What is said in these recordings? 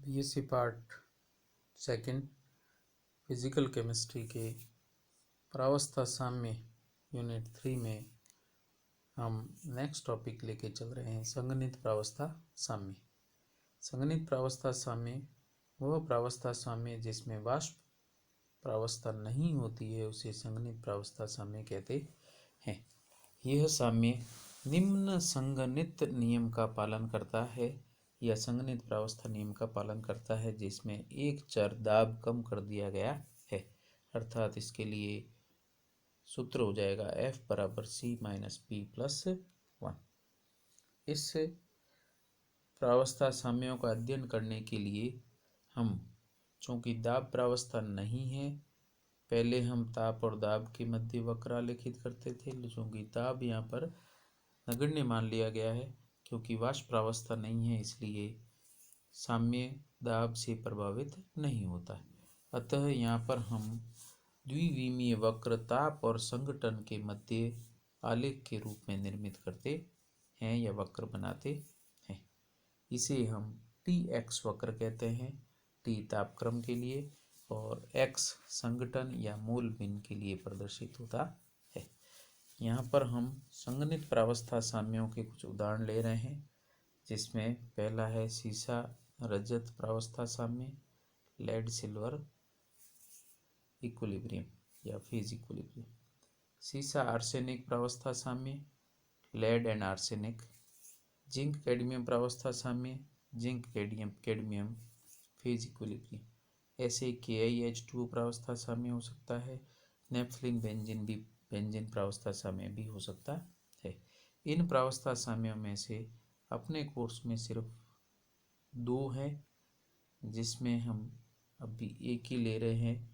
BSc part second physical chemistry के प्रावस्था साम्य unit 3 में हम नेक्स्ट टॉपिक लेके चल रहे हैं संगणित प्रावस्था साम्य। संगणित प्रावस्था साम्य वह प्रावस्था साम्य जिसमें वाष्प प्रावस्था नहीं होती है उसे संगणित प्रावस्था साम्य कहते हैं। यह साम्य निम्न संगणित नियम का पालन करता है या संगणित प्रावस्था नियम का पालन करता है जिसमें एक चर दाब कम कर दिया गया है, अर्थात इसके लिए सूत्र हो जाएगा F बराबर C माइनस P प्लस 1। इस प्रावस्था साम्यों का अध्ययन करने के लिए हम चूंकि दाब प्रावस्था नहीं है, पहले हम ताप और दाब के मध्य वक्र आलेखित करते थे, चूंकि दाब यहाँ पर नगण्य मान लिया गया है क्योंकि वाष्प प्रावस्था नहीं है, इसलिए साम्य दाब से प्रभावित नहीं होता है। अतः यहाँ पर हम द्विविमीय वक्र ताप और संघटन के मध्य आलेख के रूप में निर्मित करते हैं या वक्र बनाते हैं। इसे हम Tx वक्र कहते हैं। T तापक्रम के लिए और X संघटन या मूल भिन्न के लिए प्रदर्शित होता है। यहाँ पर हम संगणित प्रावस्था साम्यों के कुछ उदाहरण ले रहे हैं, जिसमें पहला है सीसा रजत प्रावस्था साम्य, लेड सिल्वर इक्विलिब्रियम या फेज इक्विलिब्रियम। सीसा आर्सेनिक प्रावस्था साम्य, lead and arsenic. Zinc cadmium प्रावस्था साम्य, जिंक कैडमियम फेज इक्विलिब्रियम। ऐसे KiH2 प्रावस्था साम्य हो सकता है। नेप्थलीन बेंजीन भी बेंजीन प्रावस्था साम्य भी हो सकता है। इन प्रावस्था साम्यों में से अपने कोर्स में सिर्फ 2 हैं जिसमें हम अभी एक ही ले रहे हैं,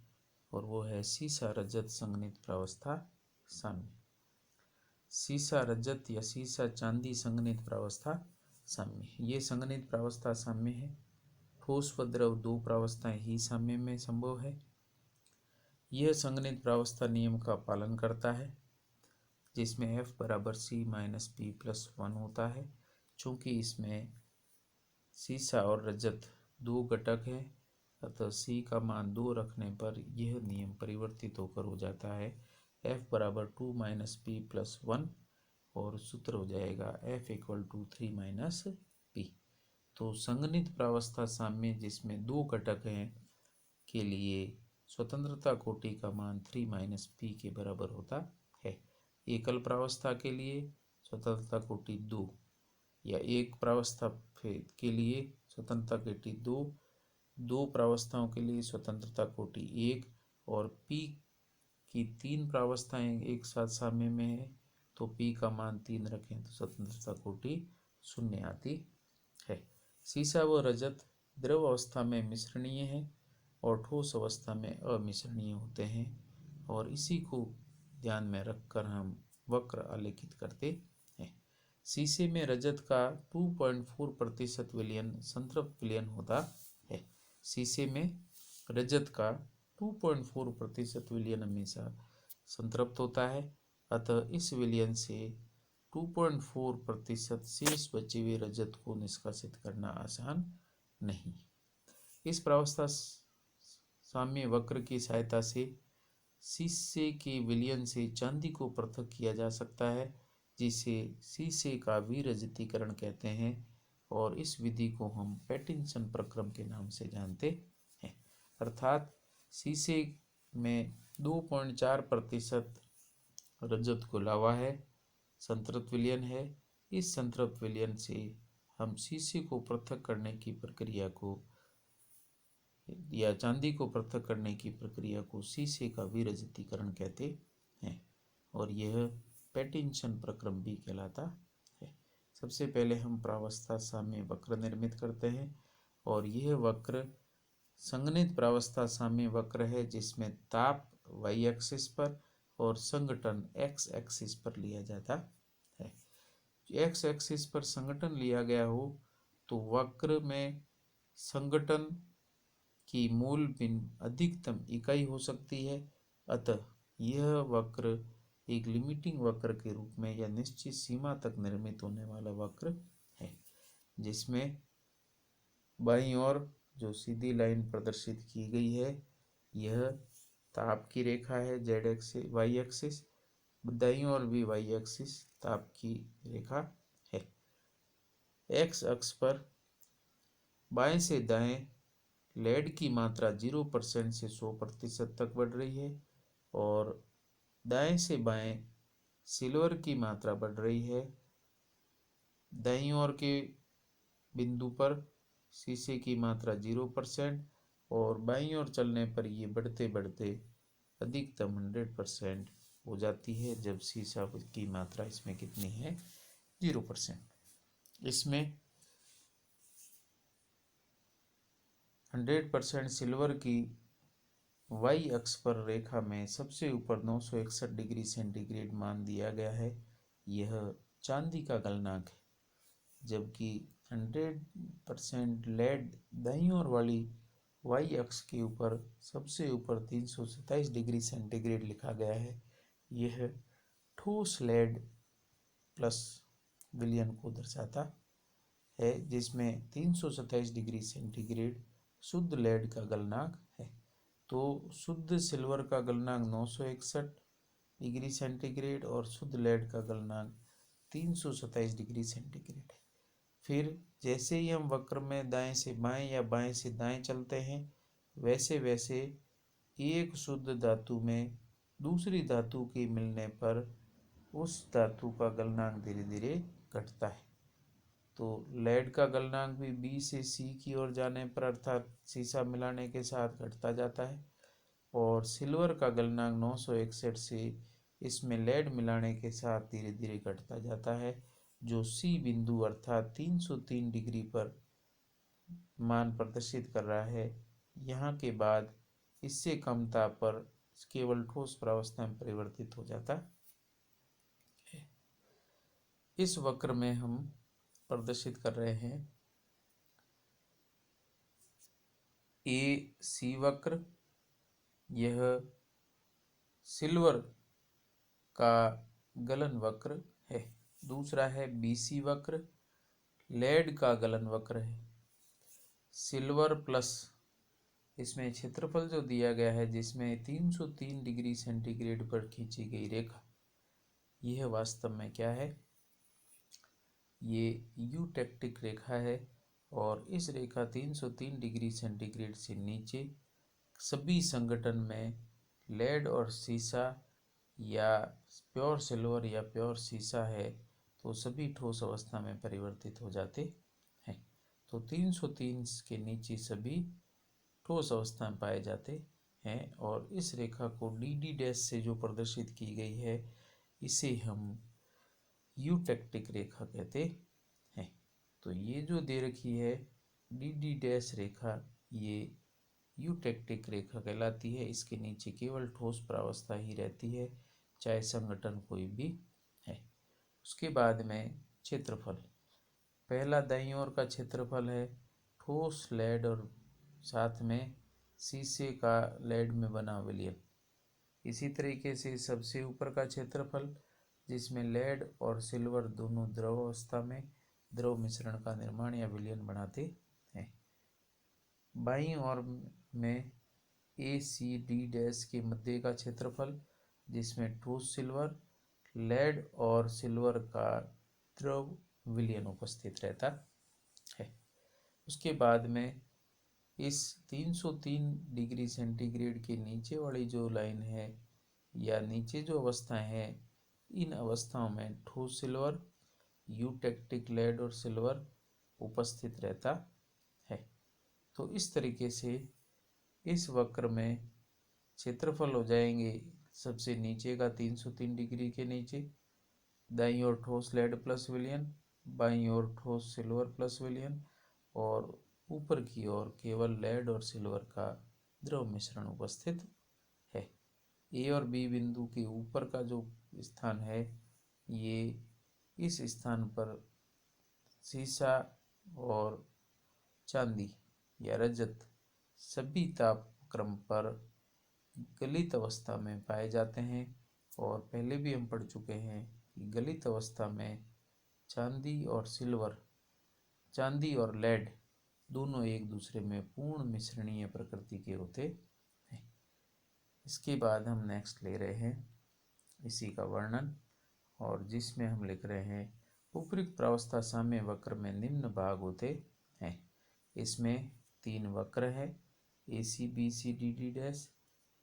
और वो है सीसा रजत संगणित प्रावस्था साम्य। सीसा रजत या सीसा चांदी संगणित प्रावस्था साम्य, ये संगणित प्रावस्था साम्य है। ठोस व द्रव 2 प्रावस्थाएं ही साम्य में संभव है। यह संगणित प्रावस्था नियम का पालन करता है जिसमें F बराबर C माइनस P प्लस 1 होता है। चूंकि इसमें सीसा और रजत 2 घटक हैं, अतः C का मान 2 रखने पर यह नियम परिवर्तित होकर हो जाता है F बराबर 2 माइनस P प्लस 1 और सूत्र हो जाएगा F equal to 3 minus P। तो संगणित प्रावस्था साम्य जिसमें 2 घटक हैं के लिए स्वतंत्रता कोटि का मान 3 माइनस P के बराबर होता है। एकल प्रावस्था के लिए स्वतंत्रता कोटि 2 या एक प्रावस्था के लिए स्वतंत्रता कोटि 2 प्रावस्थाओं के लिए स्वतंत्रता कोटि 1 और P की 3 प्रावस्थाएं एक साथ साम्य में है तो P का मान 3 रखें तो स्वतंत्रता कोटि 0 आती है। सीसा व रजत द्रव अवस्था में मिश्रणीय है और ठोस अवस्था में अमिश्रणीय होते हैं, और इसी को ध्यान में रखकर हम वक्र आलेखित करते हैं। सीसे में रजत का 2.4% विलयन संतृप्त विलयन होता है। सीसे में रजत का 2.4% विलयन हमेशा संतृप्त होता है, अतः इस विलयन से 2.4% शेष बचे हुए रजत को निष्कासित करना आसान नहीं। इस प्रावस्था साम्य वक्र की सहायता से शीशे के विलयन से चांदी को पृथक किया जा सकता है, जिसे शीशे का विरजतीकरण कहते हैं, और इस विधि को हम पैटिंसन प्रक्रम के नाम से जानते हैं। अर्थात शीशे में 2.4% रजत को लावा है, संतृप्त विलयन है। इस संतृप्त विलयन से हम शीशे को पृथक करने की प्रक्रिया को या चांदी को पृथक करने की प्रक्रिया को शीशे का विरजतीकरण कहते हैं, और यह पैटिंसन प्रक्रम भी कहलाता है। सबसे पहले हम प्रावस्था साम्य वक्र निर्मित करते हैं, और यह वक्र संगणित प्रावस्था साम्य वक्र है जिसमें ताप y एक्सिस पर और संघटन x एक्सिस पर लिया जाता है। x एक्सिस पर संघटन लिया गया हो तो वक्र में संघटन की मूल भिन्न अधिकतम इकाई हो सकती है, अतः यह वक्र एक लिमिटिंग वक्र के रूप में या निश्चित सीमा तक निर्मित होने वाला वक्र है, जिसमें बाईं ओर जो सीधी लाइन प्रदर्शित की गई है यह ताप की रेखा है, जेड एक्सिस वाई एक्सिस, दाईं ओर भी वाई एक्सिस ताप की रेखा है। एक्स अक्ष पर बाएं से दाएं लेड की मात्रा 0% से 100% तक बढ़ रही है और दाएं से बाएं सिल्वर की मात्रा बढ़ रही है। दाईं ओर के बिंदु पर शीशे की मात्रा 0% और बाईं ओर चलने पर ये बढ़ते बढ़ते अधिकतम 100% हो जाती है, जब शीशा की मात्रा इसमें कितनी है 0%। इसमें 100% सिल्वर की वाई अक्ष पर रेखा में सबसे ऊपर 961 डिग्री सेंटीग्रेड मान दिया गया है, यह चांदी का गलनांक है, जबकि 100% लेड दाईं ओर वाली वाई अक्ष के ऊपर सबसे ऊपर 327 डिग्री सेंटीग्रेड लिखा गया है, यह ठोस लेड प्लस विलयन को दर्शाता है, जिसमें 327 डिग्री सेंटीग्रेड शुद्ध लेड का गलनांक है। तो शुद्ध सिल्वर का गलनांक 961 डिग्री सेंटीग्रेड और शुद्ध लेड का गलनांक 327 डिग्री सेंटीग्रेड है। फिर जैसे ही हम वक्र में दाएं से बाएं या बाएं से दाएं चलते हैं, वैसे वैसे एक शुद्ध धातु में दूसरी धातु के मिलने पर उस धातु का गलनांक धीरे धीरे घटता है। तो लेड का गलनांक भी बी से सी की ओर जाने पर अर्थात शीशा मिलाने के साथ घटता जाता है और सिल्वर का गलनांक 961 से इसमें लेड मिलाने के साथ धीरे धीरे घटता जाता है, जो सी बिंदु अर्थात 303 डिग्री पर मान प्रदर्शित कर रहा है। यहाँ के बाद इससे कम ताप पर केवल ठोस प्रावस्था में परिवर्तित हो जाता है। इस वक्र में हम प्रदर्शित कर रहे हैं ए सी वक्र, यह सिल्वर का गलन वक्र है। दूसरा है बीसी वक्र, लेड का गलन वक्र है। सिल्वर प्लस इसमें क्षेत्रफल जो दिया गया है, जिसमें 303 डिग्री सेंटीग्रेड पर खींची गई रेखा, यह वास्तव में क्या है, ये यूटेक्टिक रेखा है और इस रेखा 303 डिग्री सेंटीग्रेड से नीचे सभी संगठन में लेड और सीसा या प्योर सिल्वर या प्योर सीसा है तो सभी ठोस अवस्था में परिवर्तित हो जाते हैं। तो 303 के नीचे सभी ठोस अवस्था में पाए जाते हैं और इस रेखा को डी डी डैश से जो प्रदर्शित की गई है, इसे हम यूटेक्टिक रेखा कहते हैं। तो ये जो दे रखी है डी डी डैश रेखा, ये यूटेक्टिक रेखा कहलाती है। इसके नीचे केवल ठोस प्रावस्था ही रहती है, चाहे संगठन कोई भी है। उसके बाद में क्षेत्रफल, पहला दाईं ओर का क्षेत्रफल है ठोस लेड और साथ में शीशे का लेड में बना विलयन। इसी तरीके से सबसे ऊपर का क्षेत्रफल, जिसमें लेड और सिल्वर दोनों द्रव अवस्था में द्रव मिश्रण का निर्माण या विलयन बनाते हैं। बाईं ओर में ए सी डी डैश के मध्य का क्षेत्रफल, जिसमें ठोस सिल्वर, लेड और सिल्वर का द्रव विलयन उपस्थित रहता है। उसके बाद में इस 303 डिग्री सेंटीग्रेड के नीचे वाली जो लाइन है या नीचे जो अवस्थाएं हैं, इन अवस्थाओं में ठोस सिल्वर, यूटेक्टिक लेड और सिल्वर उपस्थित रहता है। तो इस तरीके से इस वक्र में क्षेत्रफल हो जाएंगे सबसे नीचे का 303 डिग्री के नीचे, दाईं ओर ठोस लेड प्लस विलयन, बाईं ओर ठोस सिल्वर प्लस विलयन और ऊपर की ओर केवल लेड और सिल्वर का द्रव मिश्रण उपस्थित है। ए और बी बिंदु के ऊपर का जो स्थान है, ये इस स्थान पर सीसा और चांदी या रजत सभी तापक्रम पर गलित अवस्था में पाए जाते हैं और पहले भी हम पढ़ चुके हैं कि गलित अवस्था में चांदी और सिल्वर, चांदी और लेड दोनों एक दूसरे में पूर्ण मिश्रणीय प्रकृति के होते हैं। इसके बाद हम नेक्स्ट ले रहे हैं इसी का वर्णन, और जिसमें हम लिख रहे हैं उपयुक्त प्रावस्था साम्य वक्र में निम्न भाग होते हैं। इसमें 3 वक्र है, AC BC DD डैश,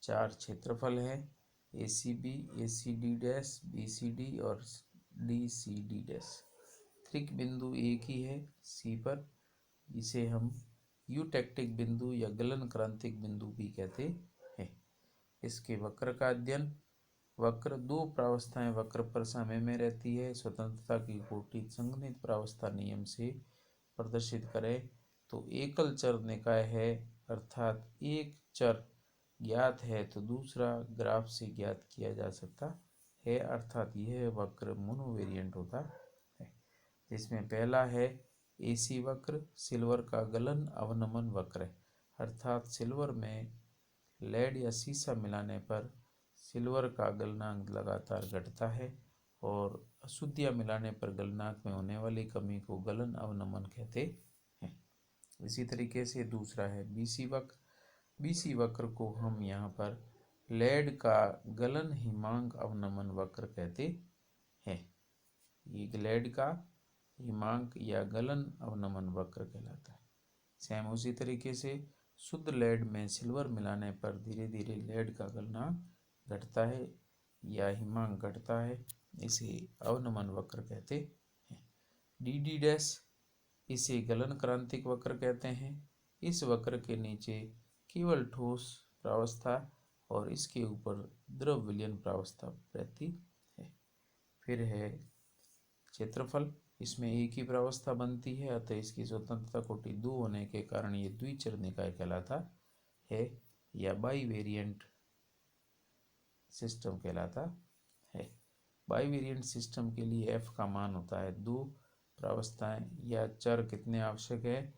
4 क्षेत्रफल है, ACB ACD डैश, BCD और DCD डैश। त्रिक बिंदु एक ही है C पर, इसे हम यूटेक्टिक बिंदु या गलन क्रांतिक बिंदु भी कहते हैं। इसके वक्र का अध्ययन, वक्र 2 प्रावस्थाएं वक्र पर साम्य में रहती है। स्वतंत्रता की कोटि संगणित प्रावस्था नियम से प्रदर्शित करें तो एकल चर निकाय है, अर्थात एक चर ज्ञात है तो दूसरा ग्राफ से ज्ञात किया जा सकता है, अर्थात यह वक्र मोनोवेरिएंट होता है। जिसमें पहला है AC वक्र, सिल्वर का गलन अवनमन वक्र है, अर्थात सिल्वर में लेड या सीसा मिलाने पर सिल्वर का गलनांक लगातार घटता है और अशुद्धियाँ मिलाने पर गलनांक में होने वाली कमी को गलन अवनमन कहते हैं। इसी तरीके से दूसरा है BC वक्र। BC वक्र को हम यहाँ पर लेड का गलन हिमांक अवनमन वक्र कहते हैं। ये लेड का हिमांक या गलन अवनमन वक्र कहलाता है। सेम उसी तरीके से शुद्ध लेड में सिल्वर मिलाने पर धीरे धीरे लेड का गलनांक घटता है या हिमांक घटता है, इसे अवनमन वक्र कहते हैं। DD डैश, इसे गलन क्रांतिक वक्र कहते हैं। इस वक्र के नीचे केवल ठोस प्रावस्था और इसके ऊपर द्रव विलयन प्रावस्था रहती है। फिर है क्षेत्रफल, इसमें एक ही प्रावस्था बनती है, अतः इसकी स्वतंत्रता कोटि 2 होने के कारण ये द्विचर निकाय कहलाता है या बाईवेरिएंट सिस्टम कहलाता है। बाईवेरिएंट सिस्टम के लिए f का मान होता है 2 प्रावस्थाएं या चर कितने आवश्यक है,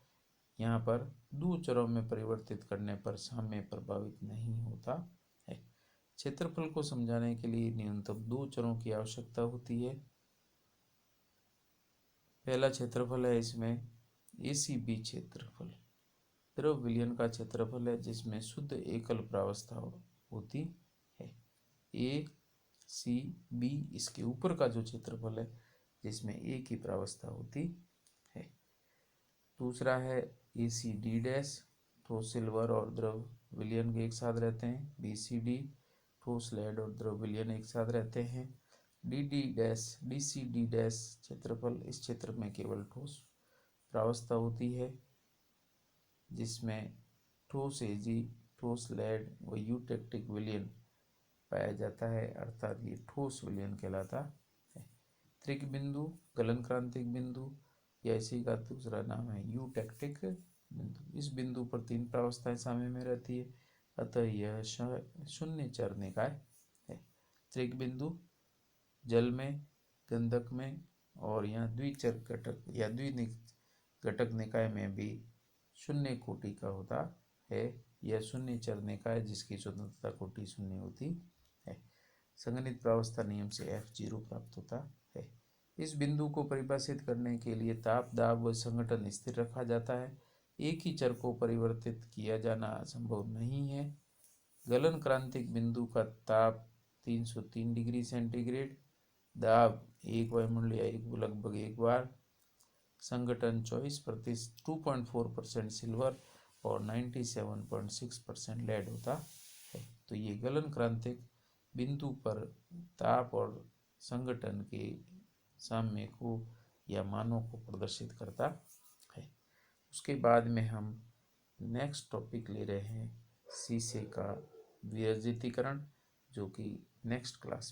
यहाँ पर 2 चरों में परिवर्तित करने पर साम्य प्रभावित नहीं होता है। क्षेत्रफल को समझाने के लिए न्यूनतम 2 चरों की आवश्यकता होती है। पहला क्षेत्रफल है इसमें ACB क्षेत्रफल, द्रव विलयन का क्षेत्रफल है जिसमें शुद्ध एकल प्रावस्था होती है। ACB इसके ऊपर का जो क्षेत्रफल है जिसमें एक ही प्रावस्था होती है। दूसरा है ACD डैश, ठोस सिल्वर और द्रव विलयन एक साथ रहते हैं। BCD, ठोस लेड और द्रव विलयन एक साथ रहते हैं। DD डैश DCD डैश क्षेत्रफल, इस क्षेत्र में केवल ठोस प्रावस्था होती है जिसमें ठोस AG, ठोस लेड व यूटेक्टिक विलयन पाया जाता है, अर्थात ये ठोस विलयन कहलाता है। त्रिक बिंदु, गलन क्रांतिक बिंदु या इसी का दूसरा नाम है यूटेक्टिक बिंदु। इस बिंदु पर 3 प्रावस्थाएं साम्य में रहती है, अतः यह शून्य चर निकाय है। त्रिक बिंदु जल में, गंधक में और यहाँ द्विचर घटक या द्विघटक निकाय में भी शून्य कोटि का होता है। यह शून्य चर निकाय जिसकी स्वतंत्रता कोटि शून्य होती है। संगणित प्रावस्था नियम से F0 प्राप्त होता है। इस बिंदु को परिभाषित करने के लिए ताप, दाब व संघटन स्थिर रखा जाता है। एक ही चर को परिवर्तित किया जाना संभव नहीं है। गलन क्रांतिक बिंदु का ताप 303 डिग्री सेंटीग्रेड, दाब 1 वायुमंडल या लगभग 1 बार, संगठन 2.4% सिल्वर और 97.6% लेड होता है। तो ये गलन क्रांतिक बिंदु पर ताप और संगठन के साम्य को या मानों को प्रदर्शित करता है। उसके बाद में हम नेक्स्ट टॉपिक ले रहे हैं शीशे का विवर्जितीकरण, जो कि नेक्स्ट क्लास में